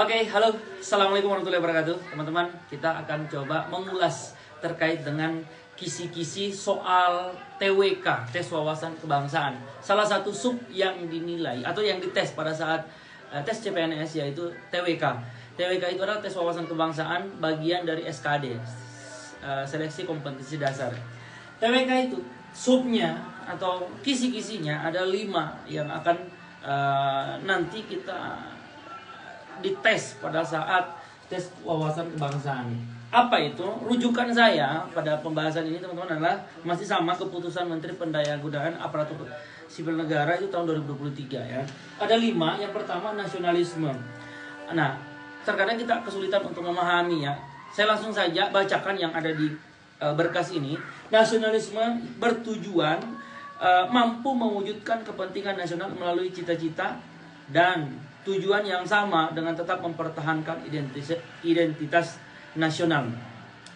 Oke, halo, assalamualaikum warahmatullahi wabarakatuh, teman-teman. Kita akan coba mengulas terkait dengan kisi-kisi soal TWK, tes wawasan kebangsaan. Salah satu sub yang dinilai atau yang dites pada saat tes CPNS yaitu TWK. TWK itu adalah tes wawasan kebangsaan bagian dari SKD, seleksi kompetensi dasar. TWK itu subnya atau kisi-kisinya ada 5 yang akan nanti kita dites pada saat tes wawasan kebangsaan. Apa itu? Rujukan saya pada pembahasan ini teman-teman adalah masih sama keputusan Menteri Pendayagunaan Aparatur Sipil Negara itu tahun 2023 ya. Ada 5. Yang pertama nasionalisme. Nah, terkadang kita kesulitan untuk memahami ya. Saya langsung saja bacakan yang ada di berkas ini. Nasionalisme bertujuan mampu mewujudkan kepentingan nasional melalui cita-cita dan tujuan yang sama dengan tetap mempertahankan identitas nasional.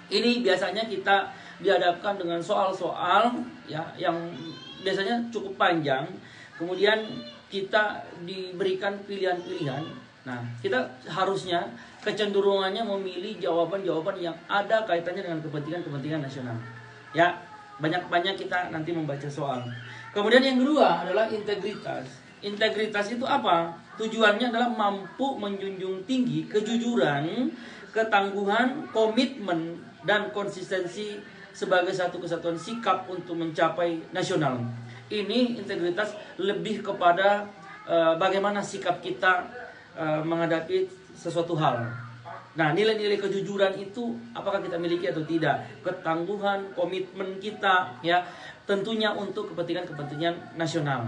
Ini biasanya kita dihadapkan dengan soal-soal ya yang biasanya cukup panjang. Kemudian kita diberikan pilihan-pilihan. Nah, kita harusnya kecenderungannya memilih jawaban-jawaban yang ada kaitannya dengan kepentingan nasional. Ya, banyak-banyak kita nanti membaca soal. Kemudian yang kedua adalah integritas. Integritas itu apa? Tujuannya adalah mampu menjunjung tinggi kejujuran, ketangguhan, komitmen, dan konsistensi sebagai satu kesatuan sikap untuk mencapai nasional. Ini integritas lebih kepada bagaimana sikap kita menghadapi sesuatu hal. Nah, nilai-nilai kejujuran itu apakah kita miliki atau tidak? Ketangguhan, komitmen kita ya, tentunya untuk kepentingan nasional.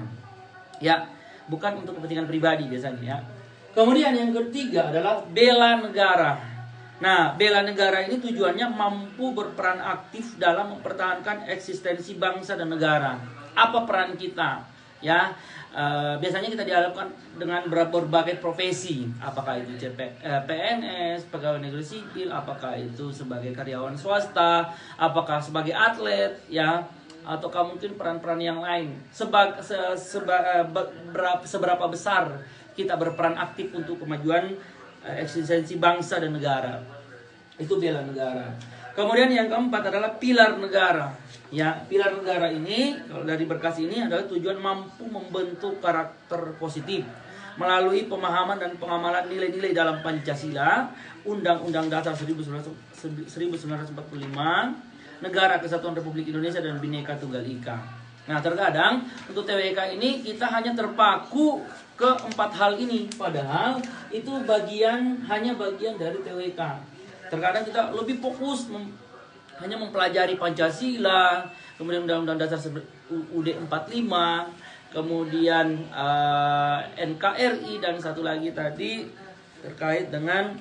Ya, bukan untuk kepentingan pribadi biasanya ya. Kemudian yang ketiga adalah bela negara. Nah, bela negara ini tujuannya mampu berperan aktif dalam mempertahankan eksistensi bangsa dan negara. Apa peran kita? Ya, biasanya kita dihadapkan dengan berbagai profesi. Apakah itu PNS, pegawai negeri sipil, apakah itu sebagai karyawan swasta, apakah sebagai atlet, ya, ataukah mungkin peran-peran yang lain. Seberapa besar kita berperan aktif untuk kemajuan eksistensi bangsa dan negara. Itu bela negara. Kemudian yang keempat adalah pilar negara. Ya, pilar negara ini kalau dari berkas ini adalah tujuan mampu membentuk karakter positif melalui pemahaman dan pengamalan nilai-nilai dalam Pancasila, Undang-Undang Dasar 1945, Negara Kesatuan Republik Indonesia, dan Bhinneka Tunggal Ika. Nah, terkadang untuk TWK ini kita hanya terpaku ke 4 hal ini, padahal itu hanya bagian dari TWK. Terkadang kita lebih fokus hanya mempelajari Pancasila, kemudian Undang-Undang Dasar UUD 45, kemudian NKRI, dan satu lagi tadi terkait dengan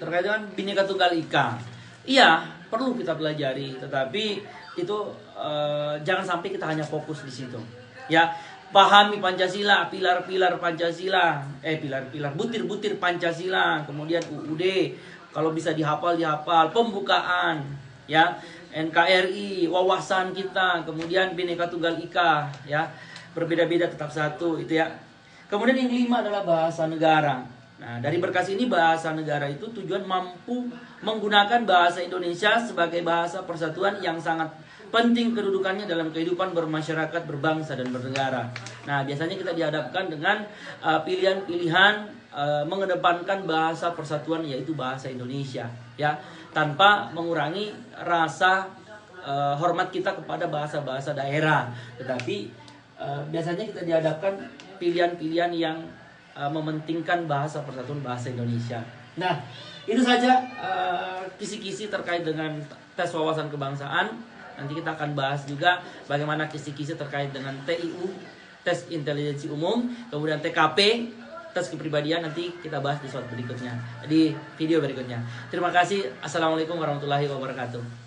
terkait dengan Bhinneka Tunggal Ika. Iya, perlu kita pelajari, tetapi itu jangan sampai kita hanya fokus di situ. Ya, pahami Pancasila, pilar-pilar Pancasila, butir-butir Pancasila, kemudian UUD, kalau bisa dihafal, pembukaan, ya, NKRI, wawasan kita, kemudian Bhinneka Tunggal Ika, ya, berbeda-beda tetap satu, itu ya. Kemudian yang 5 adalah bahasa negara. Nah, dari berkas ini bahasa negara itu tujuan mampu menggunakan bahasa Indonesia sebagai bahasa persatuan yang sangat penting kedudukannya dalam kehidupan bermasyarakat, berbangsa, dan bernegara. Nah, biasanya kita dihadapkan dengan pilihan-pilihan mengedepankan bahasa persatuan yaitu bahasa Indonesia, ya, tanpa mengurangi rasa hormat kita kepada bahasa-bahasa daerah. Tetapi biasanya kita dihadapkan pilihan-pilihan yang mementingkan bahasa persatuan, bahasa Indonesia. Nah, itu saja kisi-kisi terkait dengan tes wawasan kebangsaan. Nanti kita akan bahas juga bagaimana kisi-kisi terkait dengan TIU, tes intelijensi umum, kemudian TKP, tes kepribadian. Nanti kita bahas di slide berikutnya, di video berikutnya. Terima kasih. Assalamualaikum warahmatullahi wabarakatuh.